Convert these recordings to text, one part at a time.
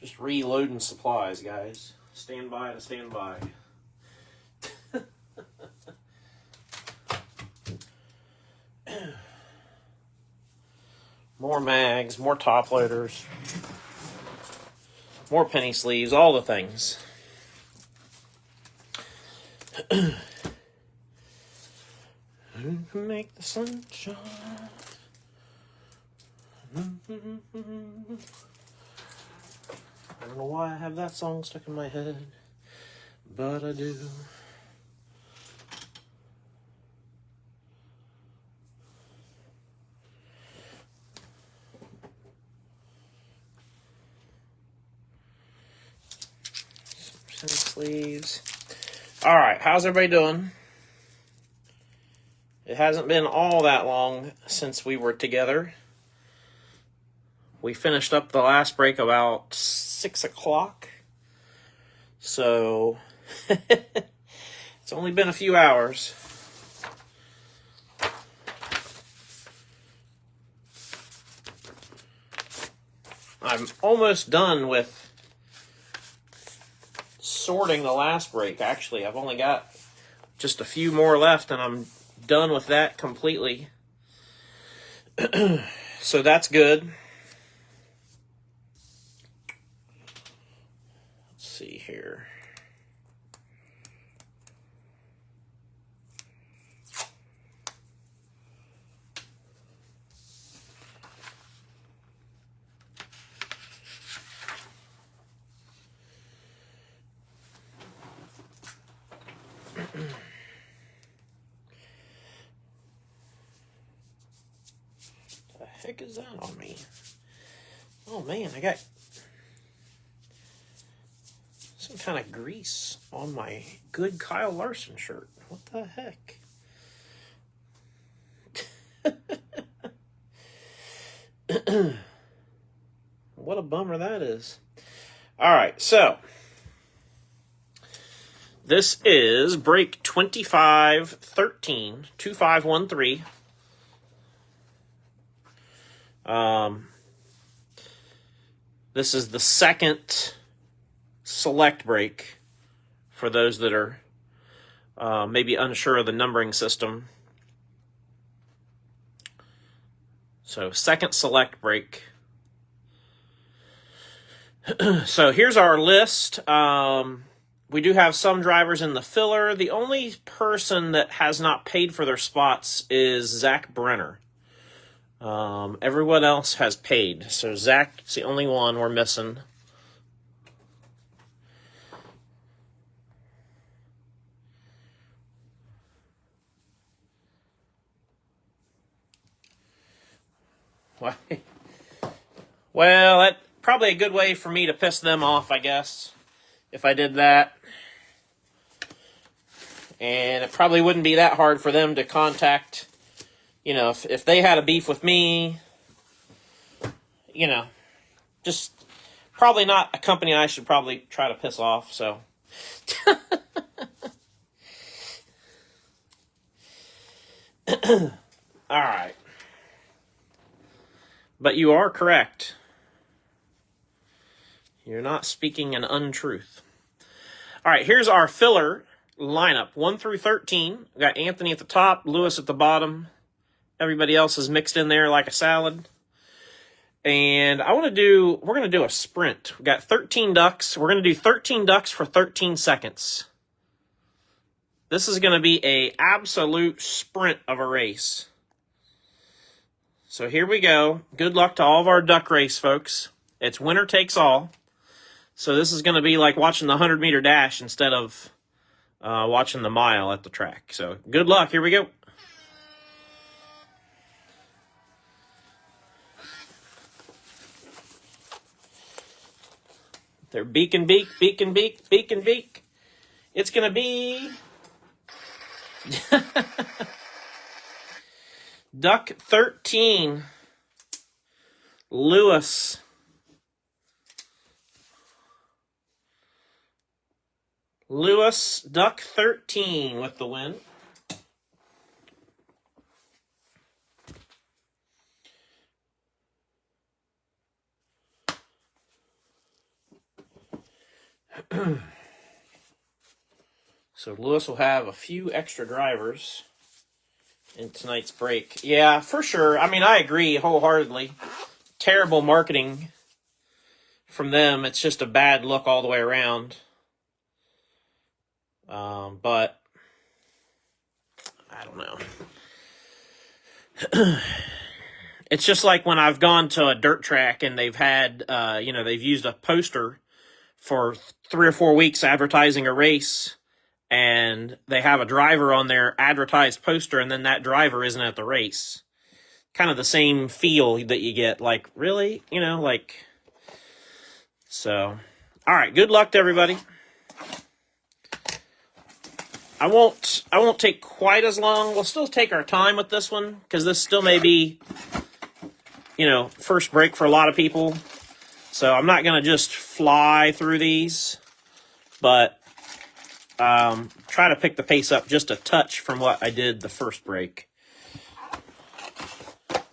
Just reloading supplies, guys. Stand by to stand by. More mags, more top loaders, more penny sleeves, all the things. Make the sun shine. I don't know why I have that song stuck in my head, but I do. Some sleeves. All right, how's everybody doing? It hasn't been all that long since we were together. We finished up the last break about 6 o'clock. So, it's only been a few hours. I'm almost done with sorting the last break. Actually, I've only got just a few more left, and I'm done with that completely. So that's good. Let's see here. The heck is that on me? Oh man, I got some kind of grease on my good Kyle Larson shirt. What the heck? What a bummer that is. All right, so this is break 2513, 2513. This is the second select break for those that are maybe unsure of the numbering system. So second select break. So here's our list. We do have some drivers in the filler. The only person that has not paid for their spots is Zach Brenner. Everyone else has paid. So Zach's the only one we're missing. Well, that's probably a good way for me to piss them off, I guess, if I did that. And it probably wouldn't be that hard for them to contact, you know, if they had a beef with me, you know, just probably not a company I should probably try to piss off, so. All right. But you are correct. You're not speaking an untruth. All right, here's our filler lineup, 1 through 13. We got Anthony at the top, Lewis at the bottom. Everybody else is mixed in there like a salad. And we're going to do a sprint. We got 13 ducks. We're going to do 13 ducks for 13 seconds. This is going to be an absolute sprint of a race. So here we go. Good luck to all of our duck race folks. It's winner takes all. So this is going to be like watching the 100-meter dash instead of watching the mile at the track. So good luck. Here we go. They're beak and beak, beak and beak, beak and beak. It's going to be duck 13. Lewis. Lewis, Duck 13 with the win. So Lewis will have a few extra drivers in tonight's break. Yeah, for sure. I mean, I agree wholeheartedly. Terrible marketing from them. It's just a bad look all the way around. But I don't know. It's just like when I've gone to a dirt track and they've had, they've used a poster for 3 or 4 weeks advertising a race, and they have a driver on their advertised poster, and then that driver isn't at the race. Kind of the same feel that you get, like, really? So. All right, good luck to everybody. I won't take quite as long. We'll still take our time with this one, because this still may be, first break for a lot of people. So I'm not going to just fly through these, but try to pick the pace up just a touch from what I did the first break.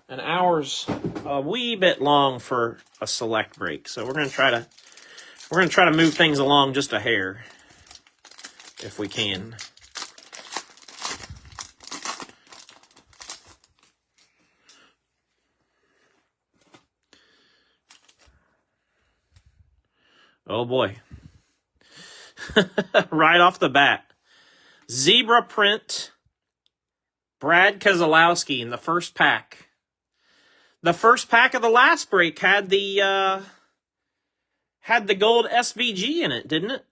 An hour's a wee bit long for a select break, so we're going to try to move things along just a hair if we can. Oh boy. Right off the bat. Zebra print. Brad Keselowski in the first pack. The first pack of the last break had the gold SVG in it, didn't it?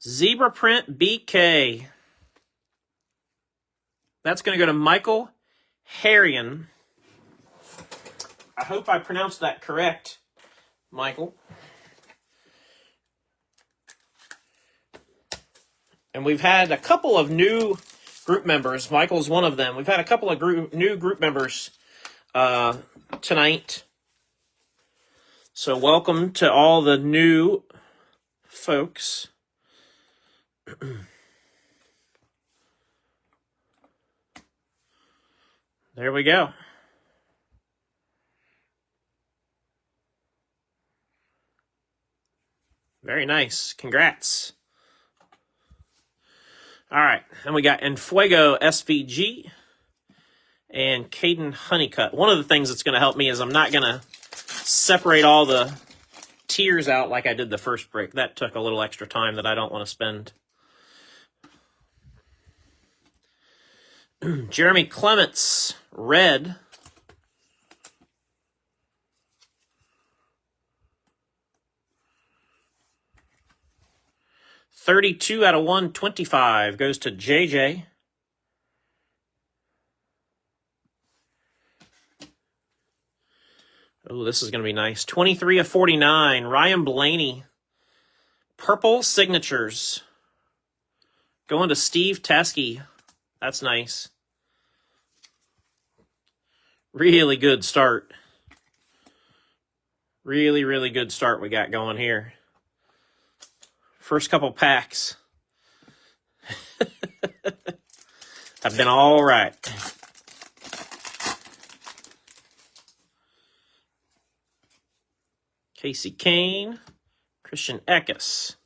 Zebra print BK. That's going to go to Michael Harrion. I hope I pronounced that correct, Michael. And we've had a couple of new group members. Michael's one of them. We've had a couple of new group members tonight. So welcome to all the new folks. There we go. Very nice. Congrats. All right. Then we got Enfuego SVG and Caden Honeycutt. One of the things that's going to help me is I'm not going to separate all the tiers out like I did the first break. That took a little extra time that I don't want to spend. Jeremy Clements, red. $32 out of $125 goes to JJ. Oh, this is going to be nice. 23 of 49. Ryan Blaney. Purple signatures. Going to Steve Teskey. That's nice. Really good start. Really, really good start we got going here. First couple packs have been all right. Casey Kane, Christian Eckes,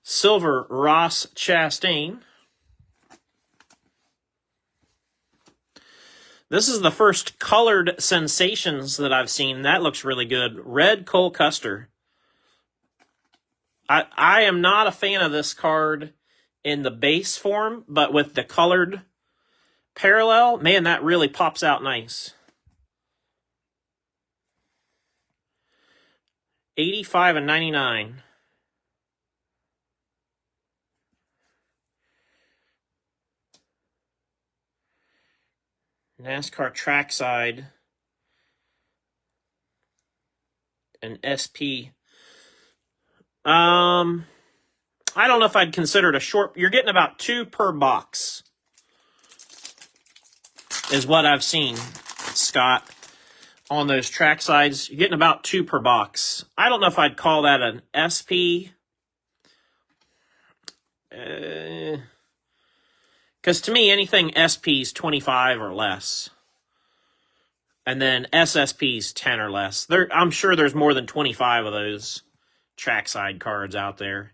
silver Ross Chastain. This is the first colored sensations that I've seen. That looks really good. Red Cole Custer. I am not a fan of this card in the base form, but with the colored parallel, man, that really pops out nice. 85 and 99. NASCAR trackside. An SP. I don't know if I'd consider it a short. You're getting about 2 per box is what I've seen. Scott, on those track sides. You're getting about 2 per box. I don't know if I'd call that an SP. Because to me, anything SP is 25 or less. And then SSP is 10 or less. I'm sure there's more than 25 of those trackside cards out there.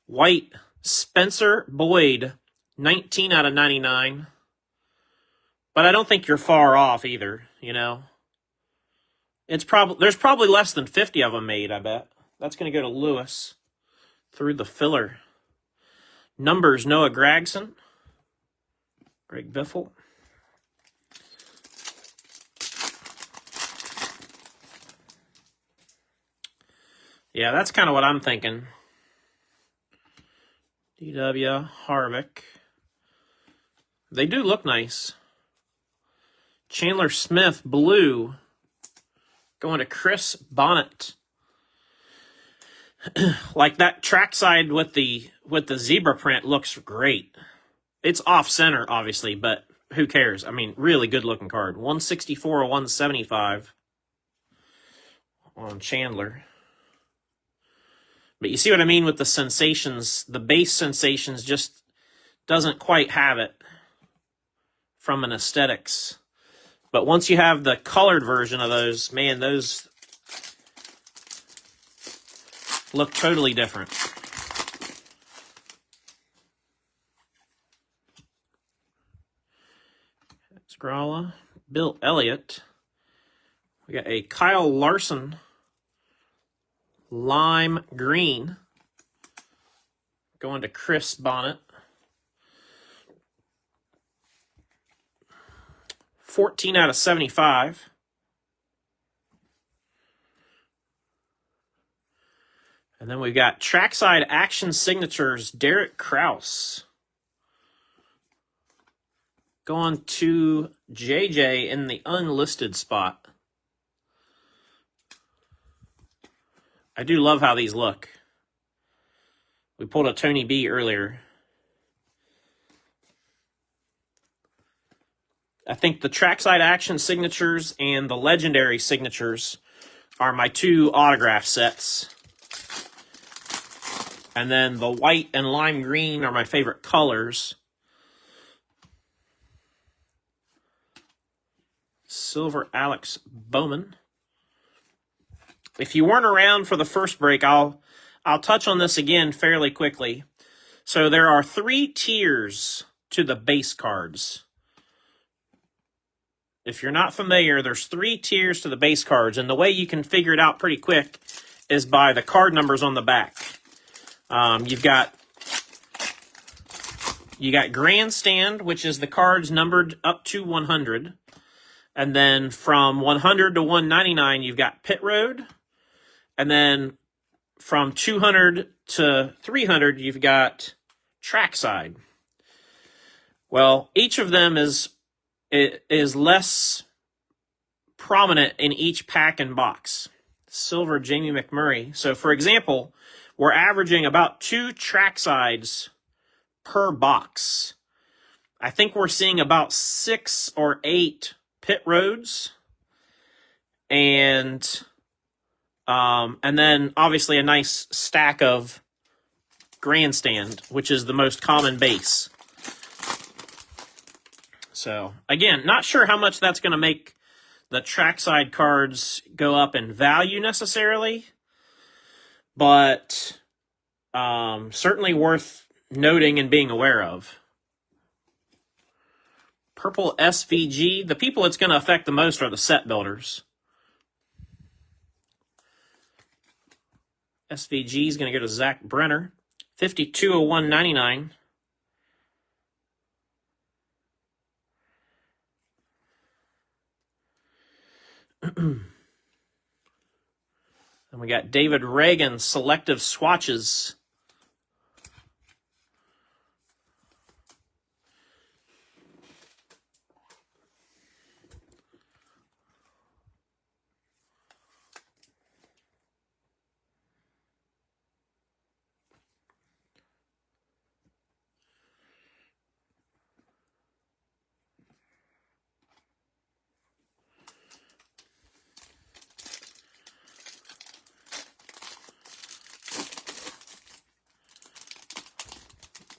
White Spencer Boyd, 19 out of 99. But I don't think you're far off either, you know. There's probably less than 50 of them made, I bet. That's going to go to Lewis through the filler. Numbers, Noah Gragson. Greg Biffle. Yeah, that's kind of what I'm thinking. DW, Harvick. They do look nice. Chandler Smith, blue. Going to Chris Bonnet. Like that trackside with the zebra print looks great. It's off center, obviously, but who cares? I mean, really good looking card. 164 or 175 on Chandler. But you see what I mean with the sensations. The base sensations just doesn't quite have it from an aesthetics. But once you have the colored version of those, man, those look totally different. Scralla, Bill Elliott. We got a Kyle Larson lime green going to Chris Bonnet. 14 out of 75. And then we've got Trackside Action Signatures, Derek Kraus. Going to JJ in the unlisted spot. I do love how these look. We pulled a Tony B earlier. I think the Trackside Action Signatures and the Legendary Signatures are my 2 autograph sets. And then the white and lime green are my favorite colors. Silver Alex Bowman. If you weren't around for the first break, I'll touch on this again fairly quickly. So there are 3 tiers to the base cards. If you're not familiar, there's 3 tiers to the base cards, and the way you can figure it out pretty quick is by the card numbers on the back. You got Grandstand, which is the cards numbered up to 100. And then from 100 to 199, you've got Pit Road. And then from 200 to 300, you've got Trackside. Well, each of them is less prominent in each pack and box. Silver Jamie McMurray. So, for example, we're averaging about 2 tracksides per box. I think we're seeing about 6 or 8 Pit Roads, and then obviously a nice stack of Grandstand, which is the most common base. So again, not sure how much that's going to make the trackside cards go up in value necessarily, but certainly worth noting and being aware of. Purple SVG. The people it's going to affect the most are the set builders. SVG is going to go to Zach Brenner. 52 of 199. And we got David Reagan, selective swatches.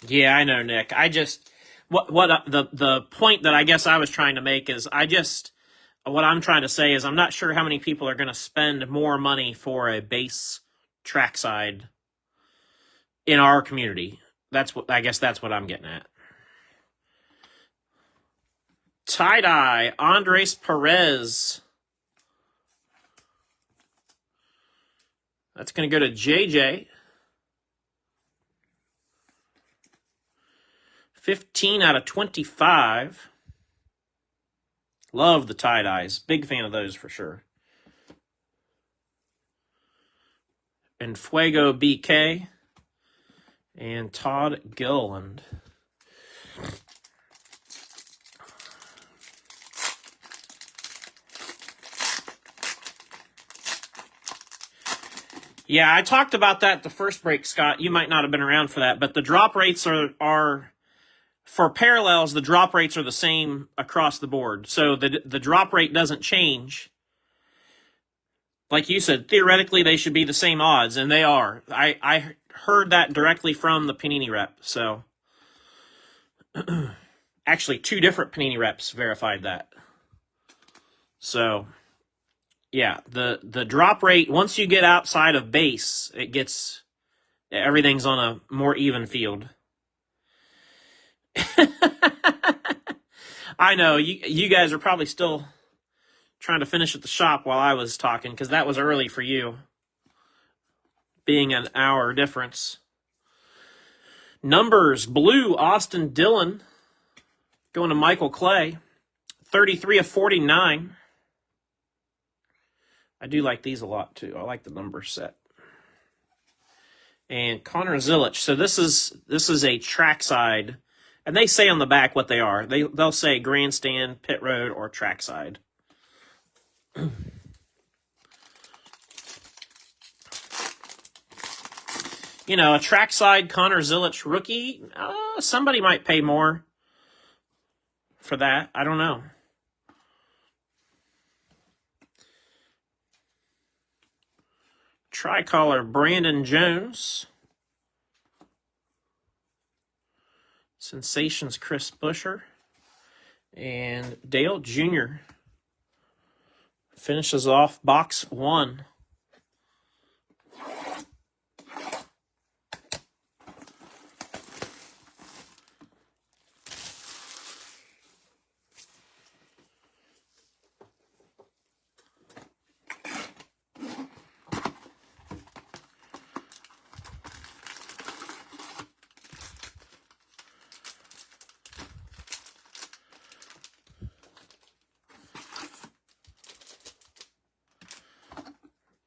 Yeah, I know, Nick. I just the point that I guess I was trying to make is what I'm trying to say is I'm not sure how many people are going to spend more money for a base trackside in our community. I guess that's what I'm getting at. Tie-dye, Andres Perez. That's going to go to JJ. 15 out of 25. Love the tie-dyes. Big fan of those for sure. And Fuego BK. And Todd Gilliland. Yeah, I talked about that the first break, Scott. You might not have been around for that, but the drop rates are for parallels, the drop rates are the same across the board. So the drop rate doesn't change. Like you said, theoretically they should be the same odds, and they are. I heard that directly from the Panini rep. So actually, 2 different Panini reps verified that. So yeah, the drop rate, once you get outside of base, everything's on a more even field. I know, you guys are probably still trying to finish at the shop while I was talking, because that was early for you, being an hour difference. Numbers, blue, Austin Dillon, going to Michael Clay, 33 of 49. I do like these a lot, too. I like the number set. And Connor Zilic. So this is a trackside, and they say on the back what they are. They'll say grandstand, pit road, or trackside. You know, a trackside Connor Zilic rookie, somebody might pay more for that. I don't know. Tricolor Brandon Jones. Sensations Chris Buescher. And Dale Jr. finishes off box 1.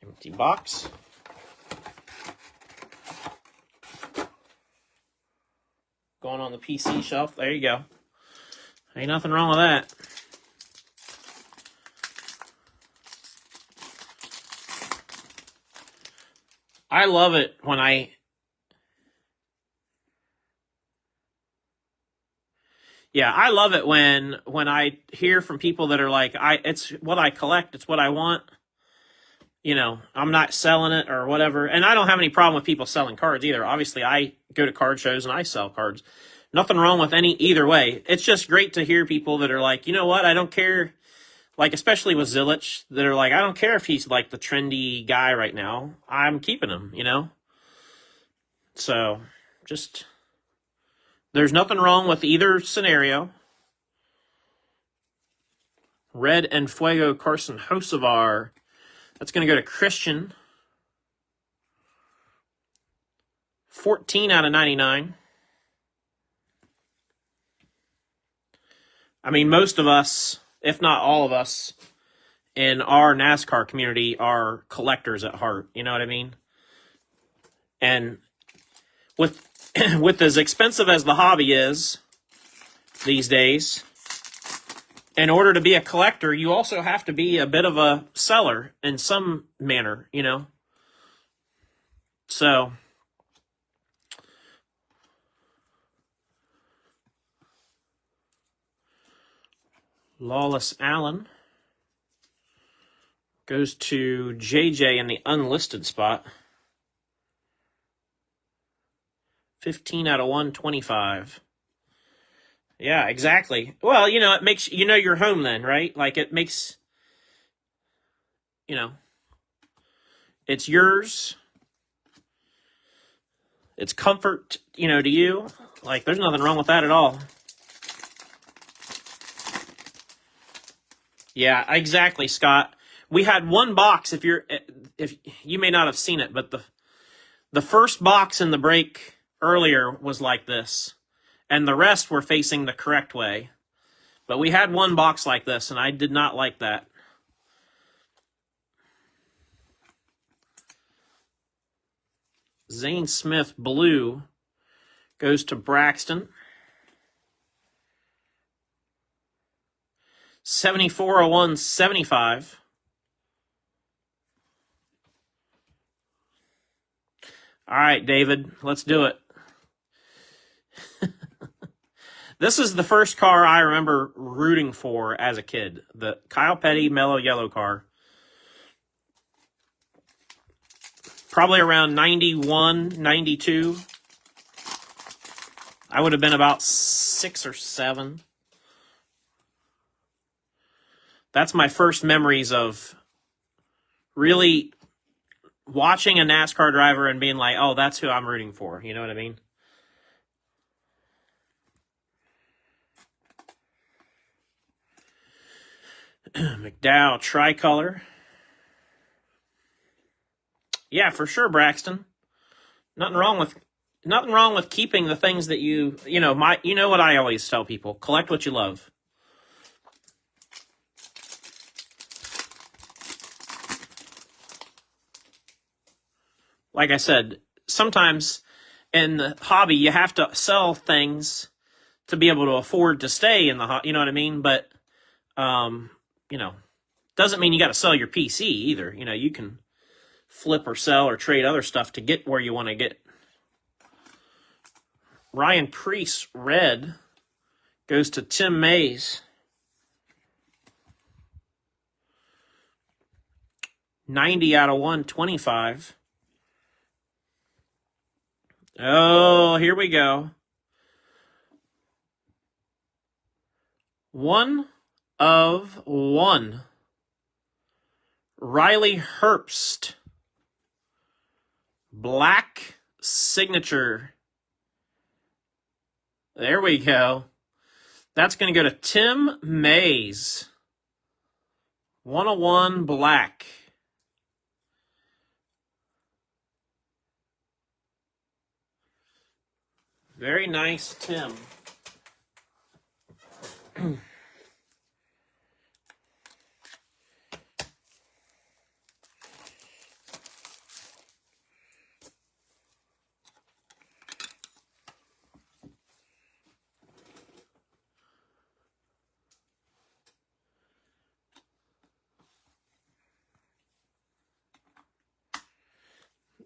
Empty box. Going on the PC shelf. There you go. Ain't nothing wrong with that. I love it when I love it when I hear from people that are like, it's what I collect, it's what I want. You know, I'm not selling it or whatever. And I don't have any problem with people selling cards either. Obviously, I go to card shows and I sell cards. Nothing wrong with either way. It's just great to hear people that are like, you know what, I don't care. Like, especially with Zilic, that are like, I don't care if he's like the trendy guy right now. I'm keeping him, you know? So, there's nothing wrong with either scenario. Red and Fuego Carson Hocevar. That's going to go to Christian. 14 out of 99. I mean, most of us, if not all of us, in our NASCAR community are collectors at heart. You know what I mean? And with as expensive as the hobby is these days, in order to be a collector, you also have to be a bit of a seller in some manner, you know? So, Lawless Allen goes to JJ in the unlisted spot. 15 out of 125. Yeah, exactly. Well, you know, it makes, you know, you're home then, right? Like it makes, you know, it's yours. It's comfort, you know, to you. Like there's nothing wrong with that at all. Yeah, exactly, Scott. We had one box, if you may not have seen it, but the first box in the break earlier was like this, and the rest were facing the correct way. But we had one box like this, and I did not like that. Zane Smith blue goes to Braxton. 74/175. All right, David, let's do it. This is the first car I remember rooting for as a kid. The Kyle Petty Mellow Yellow car. Probably around 91, 92. I would have been about 6 or 7. That's my first memories of really watching a NASCAR driver and being like, oh, that's who I'm rooting for. You know what I mean? McDowell tricolor. Yeah, for sure, Braxton. Nothing wrong with keeping the things that you know what I always tell people, collect what you love. Like I said, sometimes in the hobby you have to sell things to be able to afford to stay in the hobby, you know what I mean? But you know, doesn't mean you got to sell your PC either. You know, you can flip or sell or trade other stuff to get where you want to get. Ryan Preece red goes to Tim Mays. 90 out of 125. Oh, here we go. 1 of 1. Riley Herbst. Black signature. There we go. That's going to go to Tim Mays. 101 black. Very nice, Tim.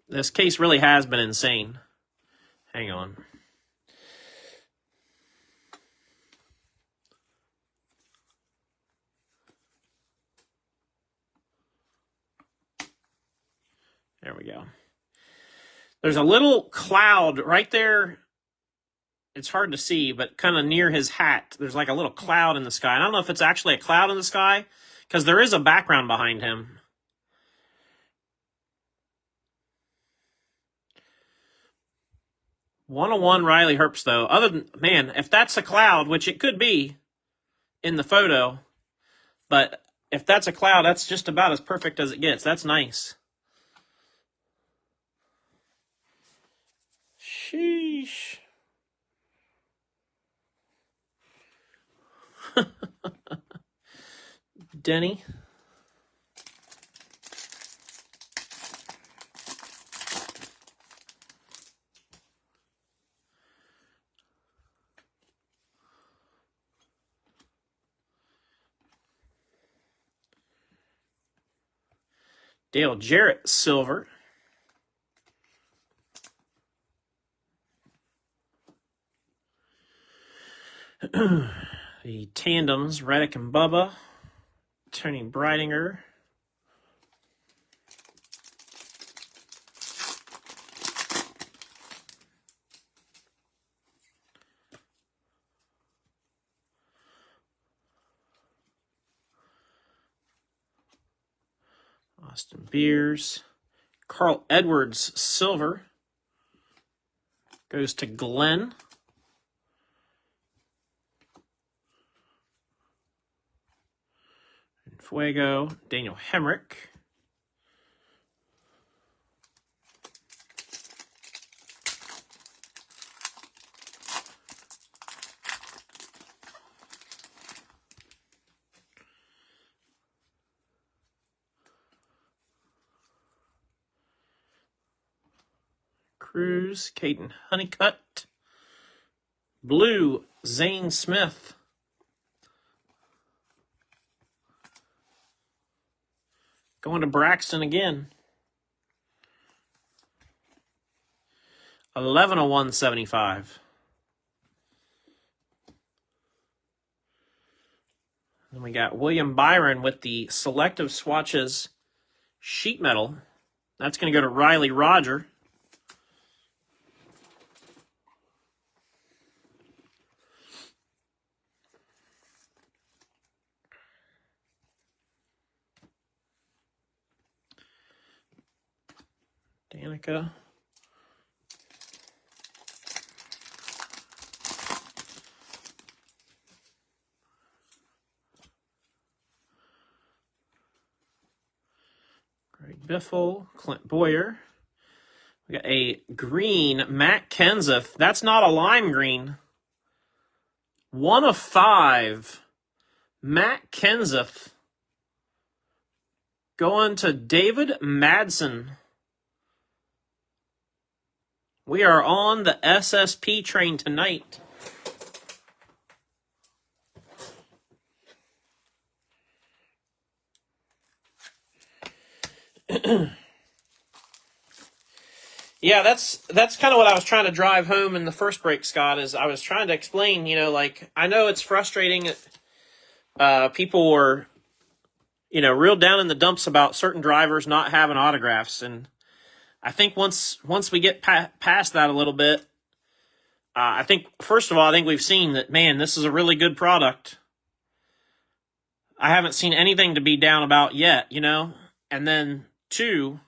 This case really has been insane. Hang on. There we go. There's a little cloud right there. It's hard to see, but kind of near his hat, there's like a little cloud in the sky. I don't know if it's actually a cloud in the sky, because there is a background behind him. One Riley Herbst, though. Other than, man, if that's a cloud, which it could be in the photo, but if that's a cloud, that's just about as perfect as it gets. That's nice. Sheesh. Denny. Dale Jarrett silver. The tandems, Reddick and Bubba. Tony Breidinger. Austin Beers. Carl Edwards, silver. Goes to Glenn. Fuego, Daniel Hemrick. Cruz, Caden Honeycutt. Blue, Zane Smith. Going to Braxton again. 11 of 175. Then we got William Byron with the Selective Swatches sheet metal. That's going to go to Riley Roger. Danica. Greg Biffle, Clint Boyer. We got a green Matt Kenseth. That's not a lime green. 1 of 5. Matt Kenseth. Going to David Madsen. We are on the SSP train tonight. Yeah, that's kind of what I was trying to drive home in the first break, Scott, is I was trying to explain, like, I know it's frustrating. People were, real down in the dumps about certain drivers not having autographs. And I think once we get past that a little bit, I think, first of all, I think we've seen that, man, this is a really good product. I haven't seen anything to be down about yet, And then, 2,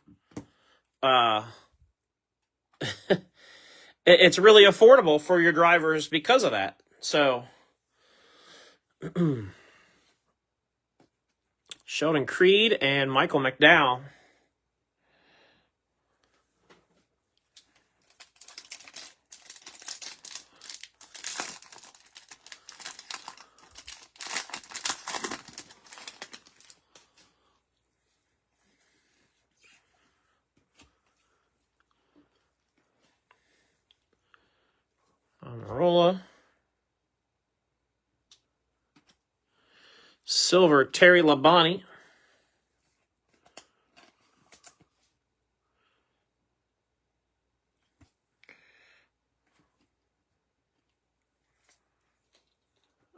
it's really affordable for your drivers because of that. So, Sheldon Creed and Michael McDowell. Amarola. Silver, Terry Labonte.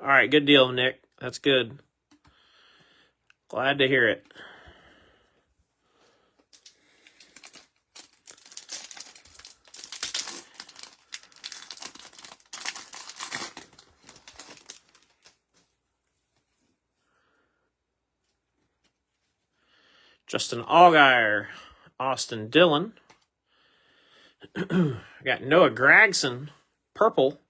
All right, good deal, Nick. That's good. Glad to hear it. Justin Allgaier, Austin Dillon. Got Noah Gragson, purple.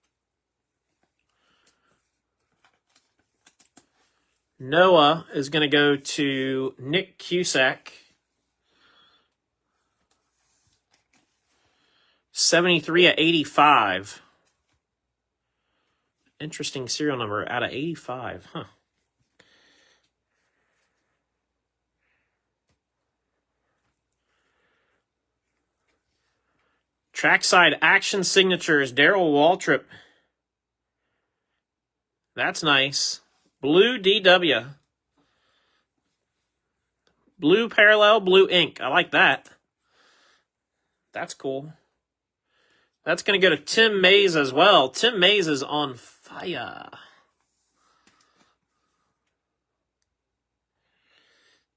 Noah is going to go to Nick Cusack. 73 of 85. Interesting serial number out of 85, huh? Trackside Action Signatures, Darrell Waltrip. That's nice. Blue DW. Blue parallel, blue ink. I like that. That's cool. That's going to go to Tim Mays as well. Tim Mays is on fire.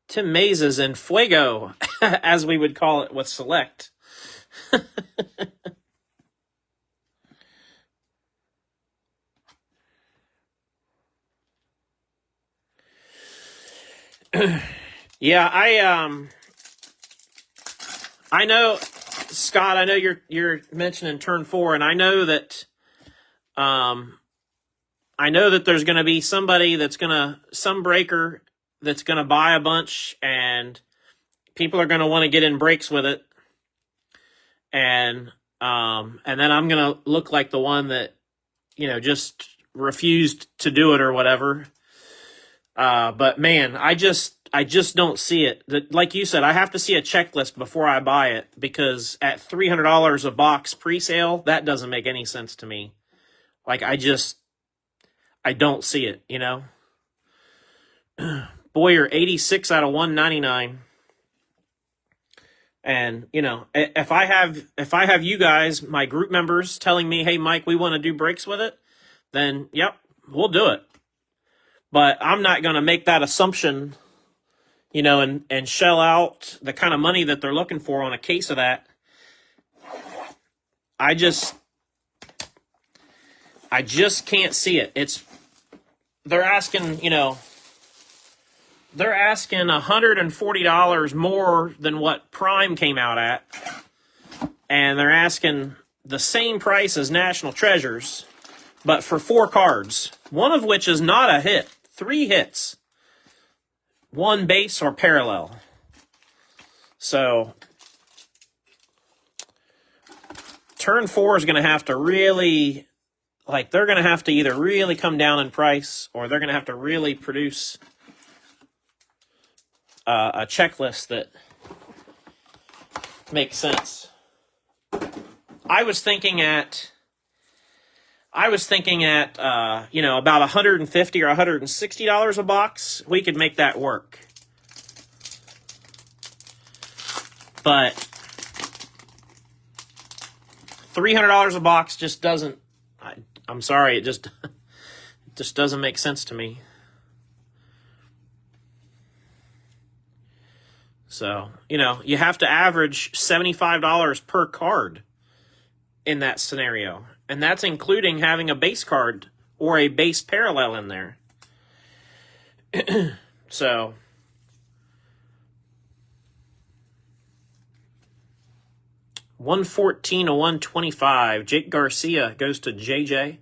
Tim Mays is in fuego, as we would call it with Select. Yeah, I know, Scott, I know you're mentioning turn 4, and I know that there's going to be somebody some breaker that's going to buy a bunch, and people are going to want to get in breaks with it. And then I'm going to look like the one that, just refused to do it or whatever. But man, I just don't see it. Like you said, I have to see a checklist before I buy it, because at $300 a box pre-sale, that doesn't make any sense to me. Like, I don't see it, Boyer, 86 out of 199. And, if I have you guys, my group members, telling me, hey, Mike, we want to do breaks with it, then, yep, we'll do it. But I'm not going to make that assumption, and shell out the kind of money that they're looking for on a case of that. I just can't see it. They're asking $140 more than what Prime came out at. And they're asking the same price as National Treasures, but for 4 cards, one of which is not a hit. 3 hits. 1 base or parallel. So, turn 4 is going to have to really, they're going to have to either really come down in price, or they're going to have to really produce a checklist that makes sense. I was thinking at about $150 or $160 a box. We could make that work. But $300 a box just doesn't. I'm sorry, it just doesn't make sense to me. So, you have to average $75 per card in that scenario. And that's including having a base card or a base parallel in there. So, $114 to $125. Jake Garcia goes to JJ.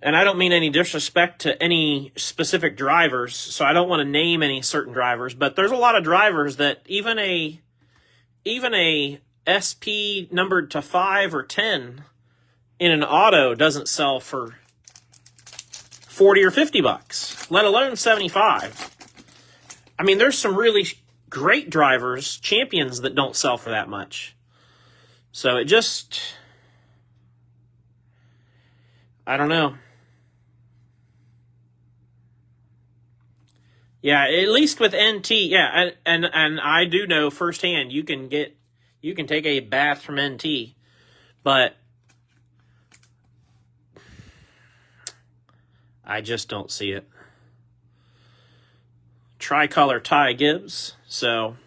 And I don't mean any disrespect to any specific drivers, so I don't want to name any certain drivers, but there's a lot of drivers that even a SP numbered to 5 or 10 in an auto doesn't sell for $40 or $50, let alone 75. I mean, there's some really great drivers, champions, that don't sell for that much. So it just, I don't know. Yeah, at least with NT, yeah, and I do know firsthand you can take a bath from NT, but I just don't see it. Tricolor Ty Gibbs, so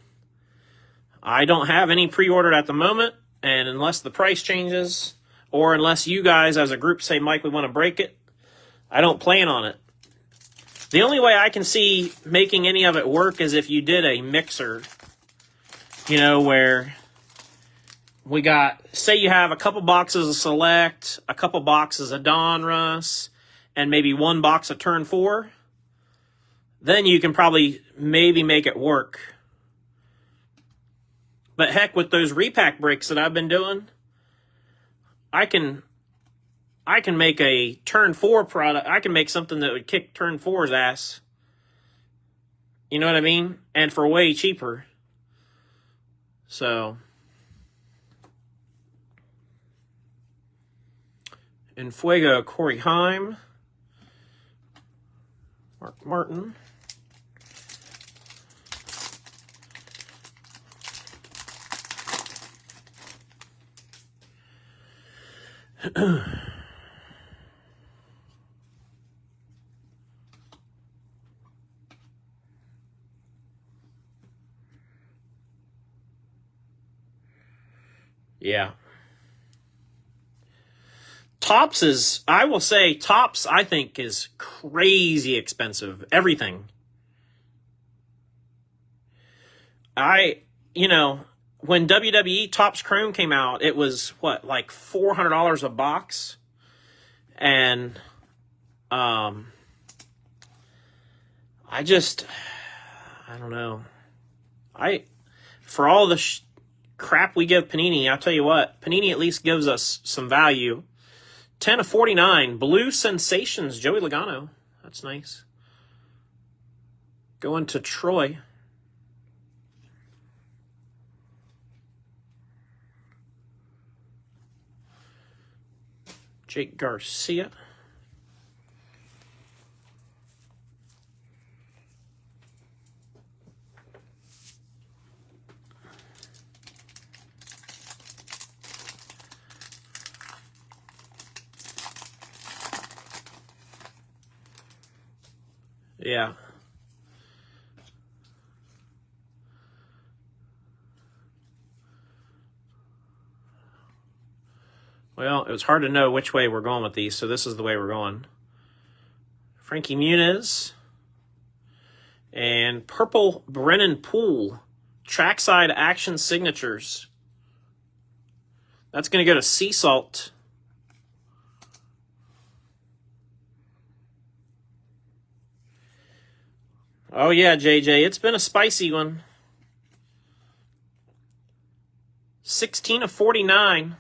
I don't have any pre-ordered at the moment, and unless the price changes, or unless you guys as a group say, Mike, we want to break it, I don't plan on it. The only way I can see making any of it work is if you did a mixer, where we say you have a couple boxes of Select, a couple boxes of Donruss, and maybe 1 box of Turn 4. Then you can probably maybe make it work. But heck, with those repack breaks that I've been doing, I can make a Turn 4 product. I can make something that would kick Turn 4's ass. You know what I mean? And for way cheaper. So, in Fuego, Corey Heim. Mark Martin. Yeah. Topps, I think, is crazy expensive. Everything. when WWE Topps Chrome came out, it was what, like $400 a box, and I don't know. For all the crap we give Panini, I'll tell you what, Panini at least gives us some value. 10/49, Blue Sensations, Joey Logano. That's nice. Going to Troy. Jake Garcia. Yeah. Well, it was hard to know which way we're going with these, so this is the way we're going. Frankie Muniz. And purple Brennan Poole. Trackside Action Signatures. That's going to go to Sea Salt. Oh, yeah, JJ. It's been a spicy one. 16/49.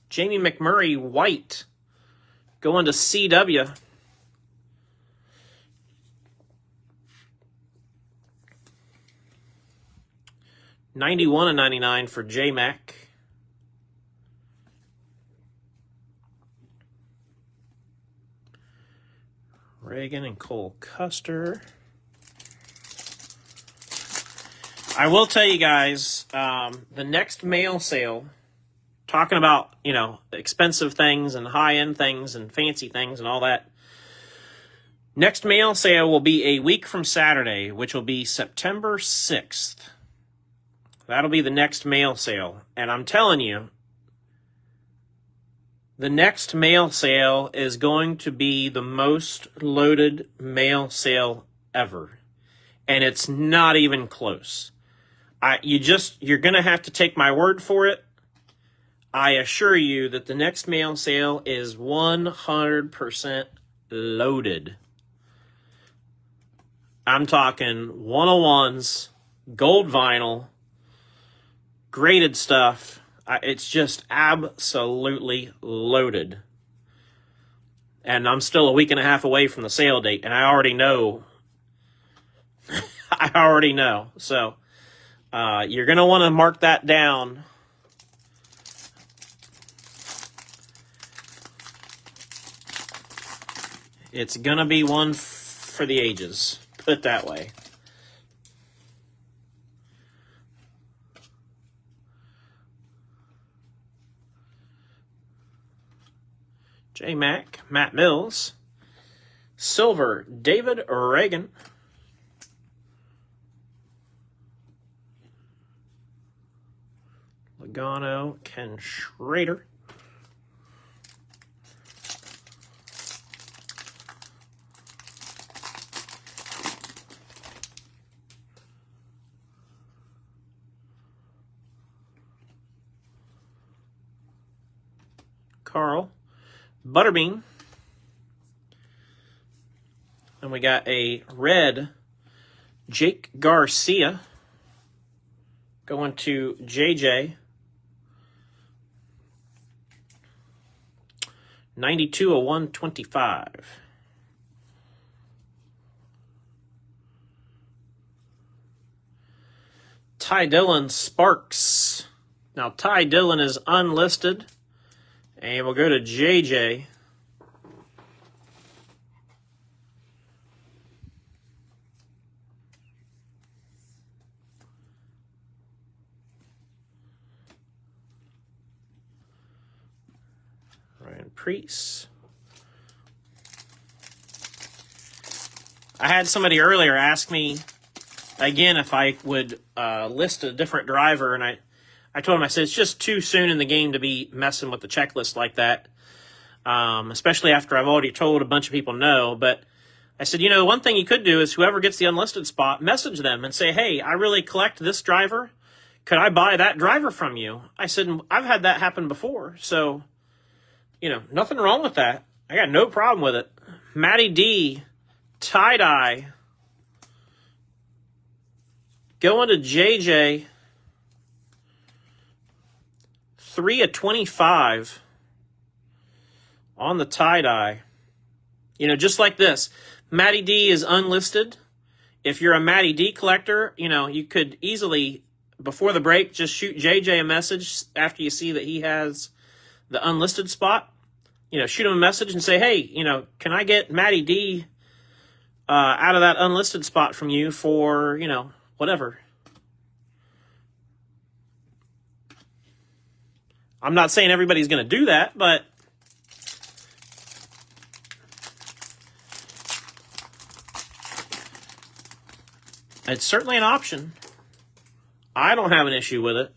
Jamie McMurray, white. Going to CW. $91.99 for J-Mac. Reagan and Cole Custer. I will tell you guys, the next mail sale, talking about, expensive things and high-end things and fancy things and all that. Next mail sale will be a week from Saturday, which will be September 6th. That'll be the next mail sale. And I'm telling you, the next mail sale is going to be the most loaded mail sale ever. And it's not even close. You're going to have to take my word for it. I assure you that the next mail sale is 100% loaded. I'm talking 101s, gold vinyl, graded stuff. It's just absolutely loaded. And I'm still a week and a half away from the sale date, and I already know. So you're going to want to mark that down. It's going to be one for the ages, put it that way. J-Mac, Matt Mills. Silver, David Reagan. Logano, Ken Schrader. Carl Butterbean. And we got a red Jake Garcia going to JJ. 92/125. Ty Dillon Sparks. Now Ty Dillon is unlisted. And we'll go to JJ. Ryan Preece. I had somebody earlier ask me again if I would list a different driver, and I told him, I said, it's just too soon in the game to be messing with the checklist like that, especially after I've already told a bunch of people no. But I said, you know, one thing you could do is whoever gets the unlisted spot, message them and say, hey, I really collect this driver. Could I buy that driver from you? I said, I've had that happen before. So, you know, nothing wrong with that. I got no problem with it. Matty D, tie-dye. Going to JJ. 3 of 25 on the tie-dye. You know, just like this. Matty D is unlisted. If you're a Matty D collector, you know, you could easily, before the break, just shoot JJ a message after you see that he has the unlisted spot. You know, shoot him a message and say, hey, you know, can I get Matty D out of that unlisted spot from you for, you know, whatever. I'm not saying everybody's going to do that, but it's certainly an option. I don't have an issue with it.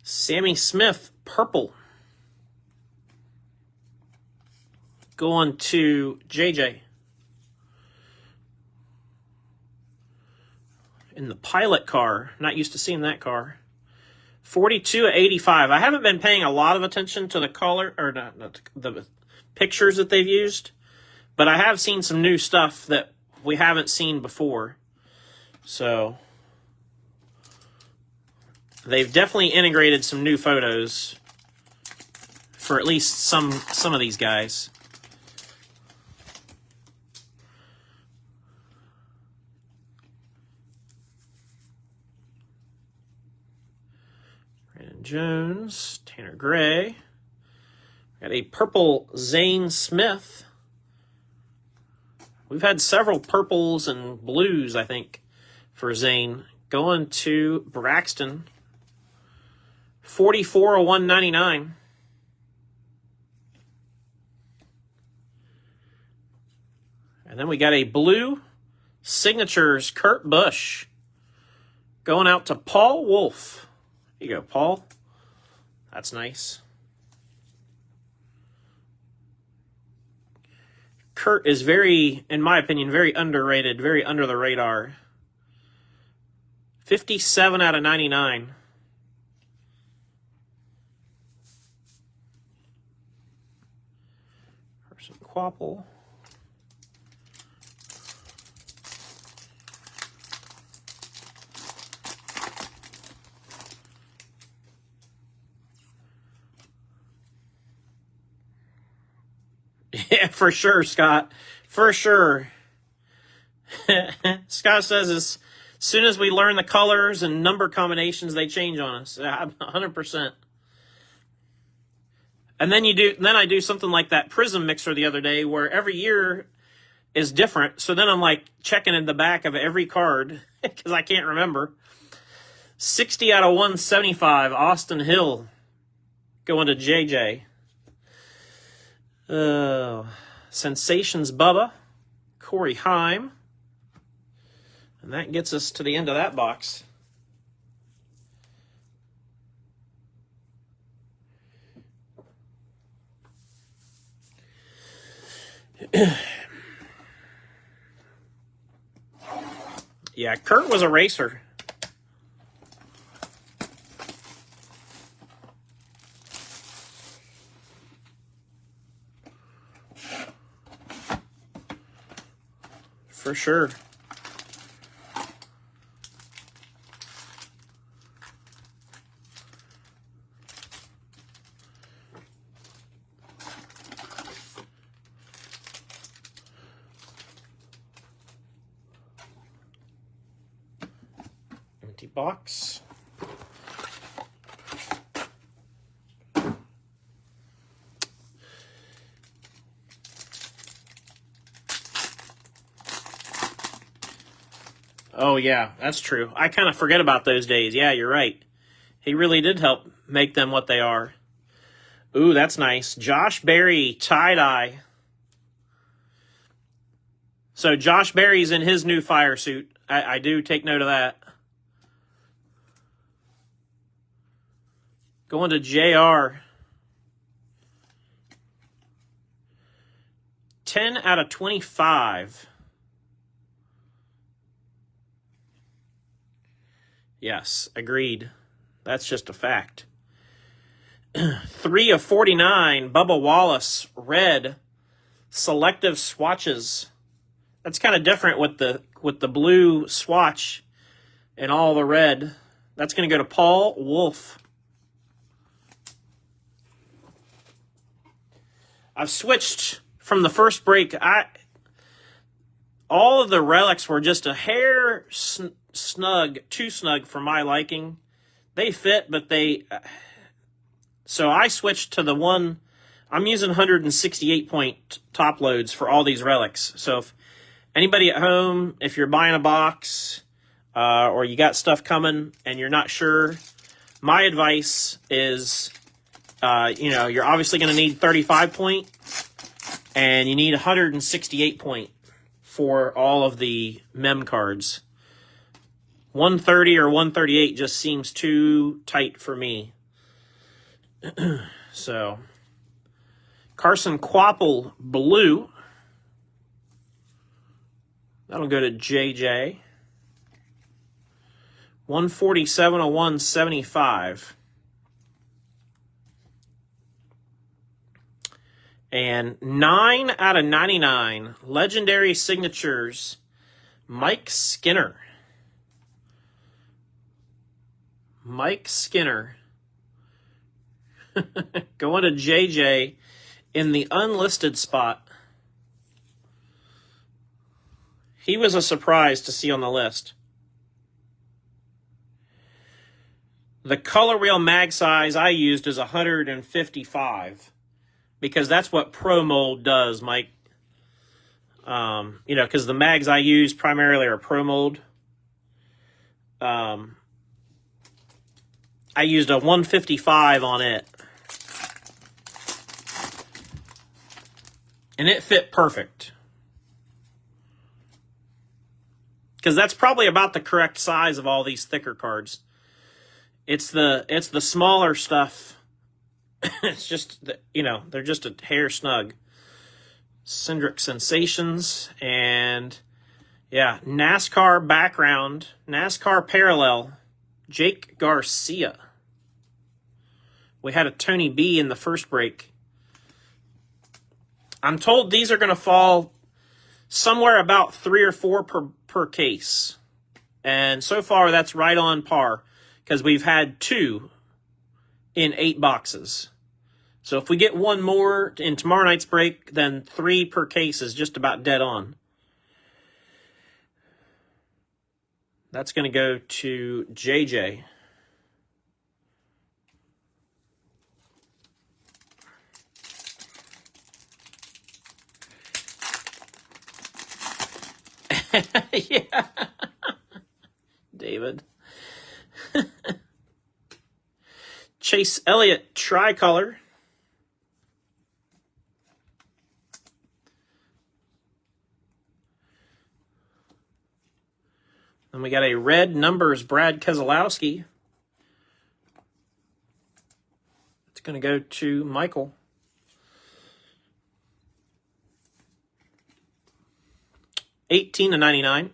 Sammy Smith, purple. Going to JJ. In the pilot car. Not used to seeing that car. 42 of 85. I haven't been paying a lot of attention to the color, or not the pictures that they've used, but I have seen some new stuff that we haven't seen before. So they've definitely integrated some new photos for at least some of these guys. Jones, Tanner Gray. Got a purple Zane Smith. We've had several purples and blues, I think, for Zane. Going to Braxton. 44 of 199. And then we got a blue signatures Kurt Busch. Going out to Paul Wolf. Here you go, Paul. That's nice. Kurt is very, in my opinion, very underrated, very under the radar. 57 out of 99. Carson Quapple. Yeah, for sure, Scott. For sure. Scott says as soon as we learn the colors and number combinations, they change on us. 100%. And then I do something like that Prism mixer the other day where every year is different. So then I'm like checking in the back of every card because I can't remember. 60 out of 175, Austin Hill going to JJ. Sensations Bubba, Corey Heim. And that gets us to the end of that box. Yeah, Kurt was a racer. For sure. Empty box. Oh, yeah, that's true. I kind of forget about those days. Yeah, you're right. He really did help make them what they are. Ooh, that's nice. Josh Berry, tie-dye. So Josh Berry's in his new fire suit. I do take note of that. Going to JR. 10 out of 25. Yes, agreed. That's just a fact. 3 of 49. Bubba Wallace, red. Selective swatches. That's kind of different with the blue swatch and all the red. That's going to go to Paul Wolf. I've switched from the first break. All of the relics were just a hair snug, too snug for my liking. They fit, but so I switched to the one. I'm using 168 point top loads for all these relics. So if anybody at home, if you're buying a box or you got stuff coming and you're not sure, my advice is, you're obviously going to need 35 point and you need 168 point for all of the mem cards. 130 or 138 just seems too tight for me. So, Carson Quapple blue. That'll go to JJ. 147 of 175. And 9 out of 99. Legendary signatures. Mike Skinner. Mike Skinner. Going to JJ in the unlisted spot. He was a surprise to see on the list. The color wheel mag size I used is 155 because that's what Pro Mold does, Mike. Because the mags I use primarily are Pro Mold. I used a 155 on it. And it fit perfect. Because that's probably about the correct size of all these thicker cards. It's the smaller stuff. It's just, they're just a hair snug. Cindric Sensations and, NASCAR background, NASCAR parallel, Jake Garcia. We had a Tony B in the first break. I'm told these are going to fall somewhere about 3 or 4 per case. And so far, that's right on par because we've had 2 in 8 boxes. So if we get one more in tomorrow night's break, then 3 per case is just about dead on. That's going to go to JJ. Yeah. David. Chase Elliott tricolor. And we got a red numbers Brad Keselowski. It's going to go to Michael. $18 to $99.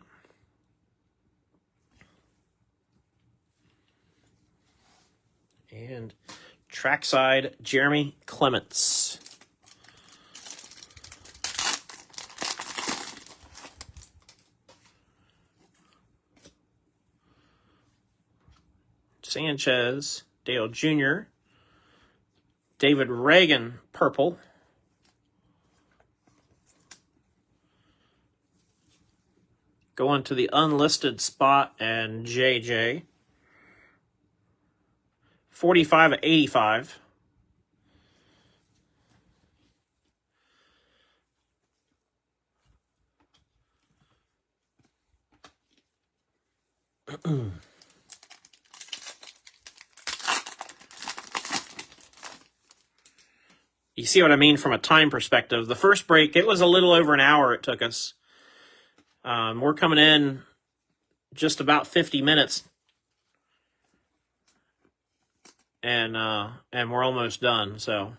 And trackside Jeremy Clements. Sanchez, Dale Jr., David Reagan, purple. Going to the unlisted spot and JJ. 45 of 85. You see what I mean from a time perspective. The first break, it was a little over an hour it took us. We're coming in just about 50 minutes. and we're almost done. So,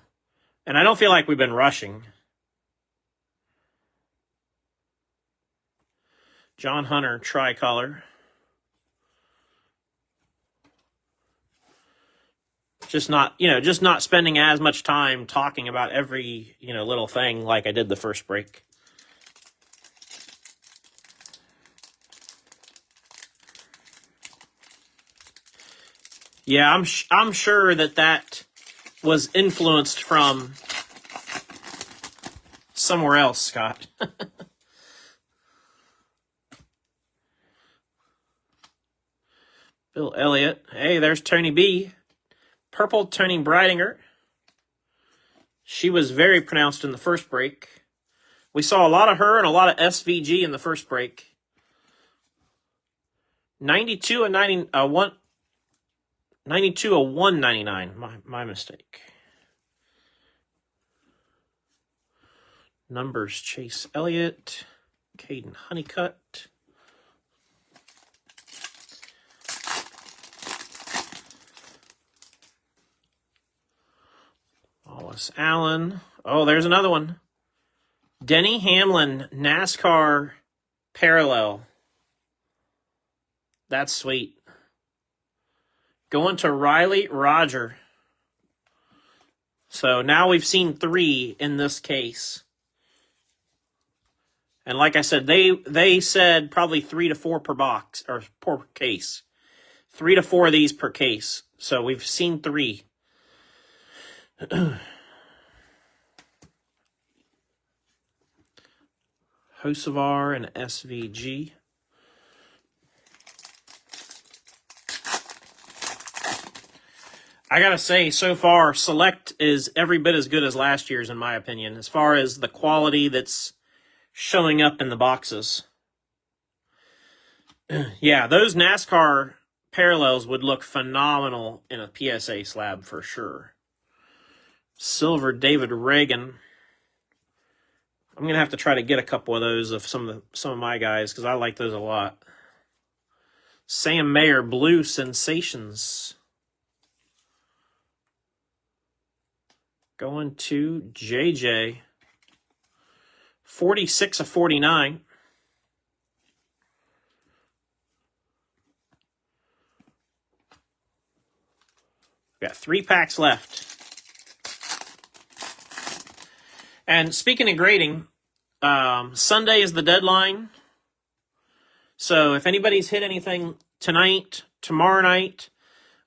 and I don't feel like we've been rushing. John Hunter tricolor. Just not spending as much time talking about every, little thing like I did the first break. Yeah, I'm sure that was influenced from somewhere else, Scott. Bill Elliott. Hey, there's Tony B. Purple Tony Breidinger. She was very pronounced in the first break. We saw a lot of her and a lot of SVG in the first break. 92 and 92 of 199. My mistake. Numbers: Chase Elliott, Caden Honeycutt. Wallace Allen. Oh, there's another one. Denny Hamlin, NASCAR parallel. That's sweet. Going to Riley Roger. So now we've seen 3 in this case. And like I said, they said probably 3 to 4 per box, or per case. 3 to 4 of these per case. So we've seen 3. Hocevar and SVG. I gotta say, so far, Select is every bit as good as last year's, in my opinion, as far as the quality that's showing up in the boxes. Yeah, those NASCAR parallels would look phenomenal in a PSA slab for sure. Silver David Reagan. I'm gonna have to try to get a couple of those of some of my guys because I like those a lot. Sam Mayer Blue Sensations. Going to JJ. 46 of 49. Got 3 packs left. And speaking of grading, Sunday is the deadline. So if anybody's hit anything tonight, tomorrow night,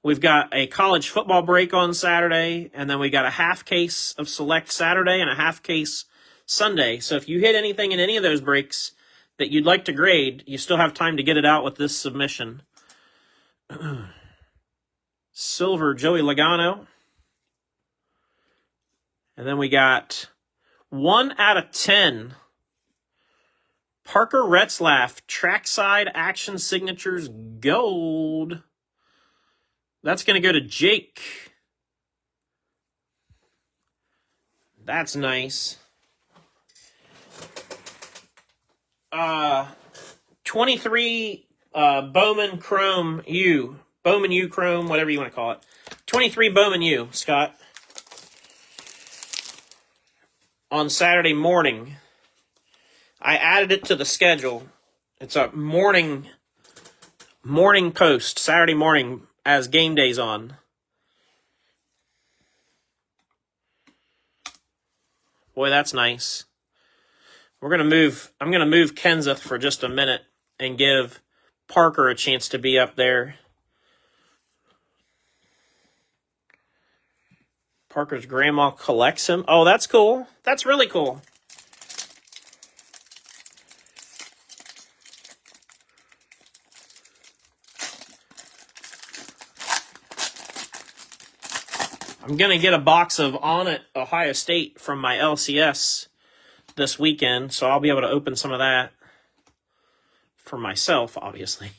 we've got a college football break on Saturday, and then we got a half case of Select Saturday and a half case Sunday. So if you hit anything in any of those breaks that you'd like to grade, you still have time to get it out with this submission. Silver Joey Logano. And then we got 1 out of 10. Parker Retzlaff, Trackside Action Signatures Gold. That's going to go to Jake. That's nice. 23 Bowman Chrome U. Bowman U Chrome, whatever you want to call it. 23 Bowman U, Scott. On Saturday morning. I added it to the schedule. It's a morning post, Saturday morning, as game day's on. Boy, that's nice. I'm gonna move Kenseth for just a minute and give Parker a chance to be up there. Parker's grandma collects him. Oh, that's cool. That's really cool. I'm going to get a box of On It Ohio State from my LCS this weekend, so I'll be able to open some of that for myself, obviously.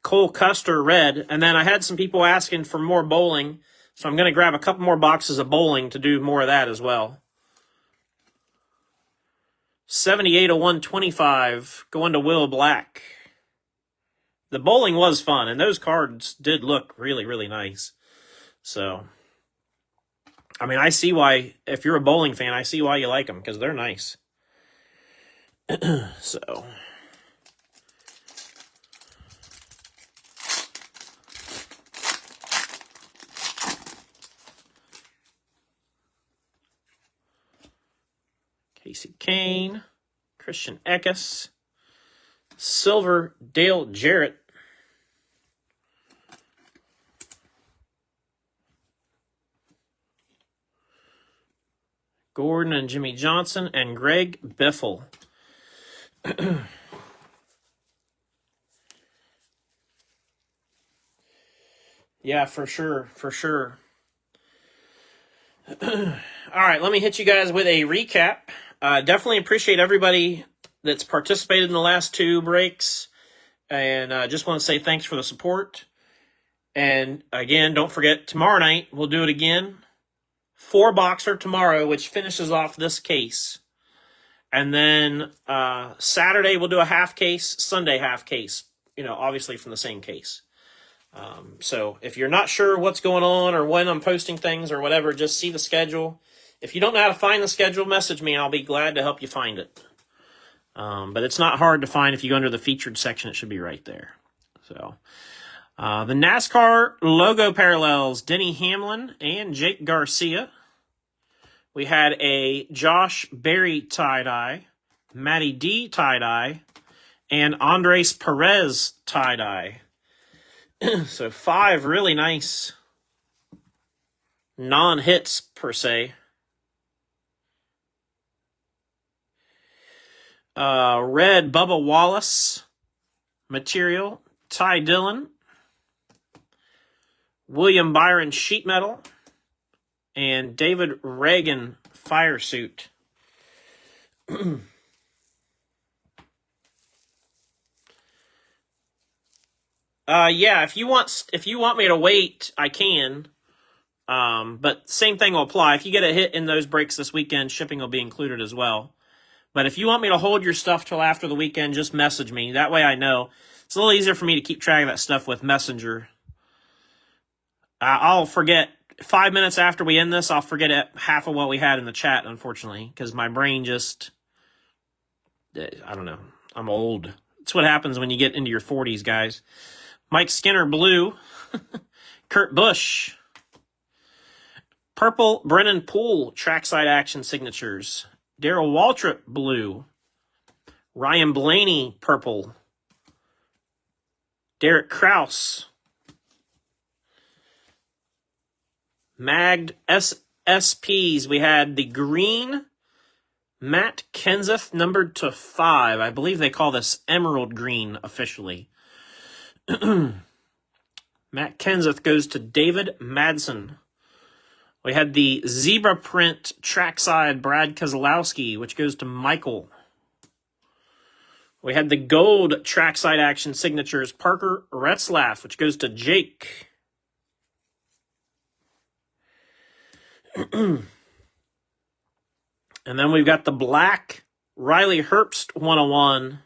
Cole Custer Red, and then I had some people asking for more bowling, so I'm going to grab a couple more boxes of bowling to do more of that as well. 78 of 125, going to Will Black. the bowling was fun, and those cards did look really, really nice. So, I mean, I see why, if you're a bowling fan, I see why you like them, because they're nice. So, Casey Kane, Christian Eckes, Silver Dale Jarrett, Gordon and Jimmy Johnson, and Greg Biffle. Yeah, for sure, for sure. All right, let me hit you guys with a recap. Definitely appreciate everybody that's participated in the last two breaks. And just want to say thanks for the support. And again, don't forget, tomorrow night, we'll do it again. 4-boxer tomorrow, which finishes off this case. And then Saturday, we'll do a half case, Sunday half case, obviously from the same case. So if you're not sure what's going on or when I'm posting things or whatever, just see the schedule. If you don't know how to find the schedule, message me and I'll be glad to help you find it. But it's not hard to find. If you go under the featured section, it should be right there. So the NASCAR logo parallels, Denny Hamlin and Jake Garcia. We had a Josh Berry tie-dye, Matty D tie-dye, and Andres Perez tie-dye. So 5 really nice non-hits per se. Red Bubba Wallace material, Ty Dillon, William Byron sheet metal, and David Reagan fire suit. Yeah, if you want me to wait, I can. But same thing will apply. If you get a hit in those breaks this weekend, shipping will be included as well. But if you want me to hold your stuff till after the weekend, just message me. That way I know. It's a little easier for me to keep track of that stuff with Messenger. I'll forget 5 minutes after we end this. I'll forget half of what we had in the chat, unfortunately, because my brain just, I don't know. I'm old. It's what happens when you get into your 40s, guys. Mike Skinner, blue. Kurt Busch. Purple, Brennan Poole, trackside action signatures. Darrell Waltrip, blue. Ryan Blaney, purple. Derek Kraus. Magged SSPs. We had the green Matt Kenseth, numbered to 5. I believe they call this emerald green officially. Matt Kenseth goes to David Madsen. We had the zebra print trackside Brad Keselowski, which goes to Michael. We had the gold trackside action signatures Parker Retzlaff, which goes to Jake. And then we've got the black Riley Herbst 101.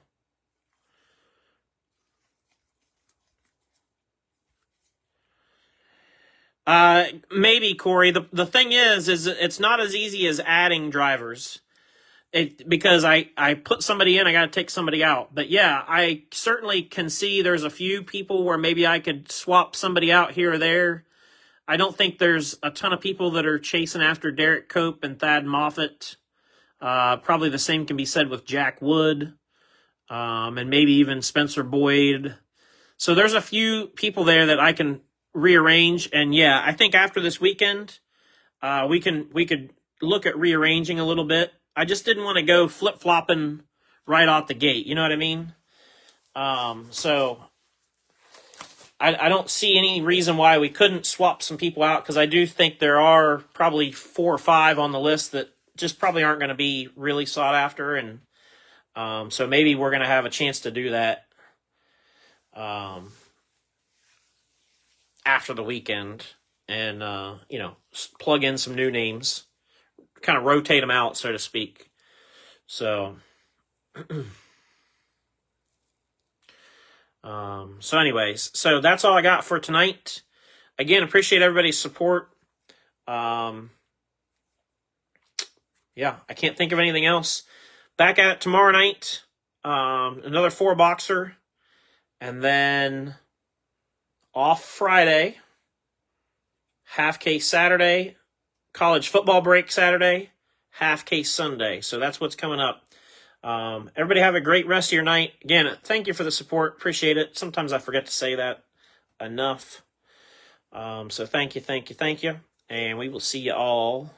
Maybe, Corey. The thing is it's not as easy as adding drivers. Because I put somebody in, I got to take somebody out. But yeah, I certainly can see there's a few people where maybe I could swap somebody out here or there. I don't think there's a ton of people that are chasing after Derek Cope and Thad Moffitt. Probably the same can be said with Jack Wood, and maybe even Spencer Boyd. So there's a few people there that I can rearrange. And yeah, I think after this weekend, we could look at rearranging a little bit. I just didn't want to go flip-flopping right out the gate. You know what I mean? So I don't see any reason why we couldn't swap some people out, because I do think there are probably 4 or 5 on the list that just probably aren't going to be really sought after. And so maybe we're going to have a chance to do that after the weekend and, plug in some new names. Kind of rotate them out, so to speak. So, So anyways, so that's all I got for tonight. Again, appreciate everybody's support. Yeah, I can't think of anything else. Back at it tomorrow night. Another 4-boxer. And then off Friday. Half case Saturday. College football break Saturday. Half case Sunday. So that's what's coming up. Everybody have a great rest of your night. Again, thank you for the support. Appreciate it. Sometimes I forget to say that enough. So thank you. And we will see you all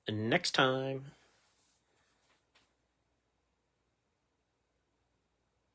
next time.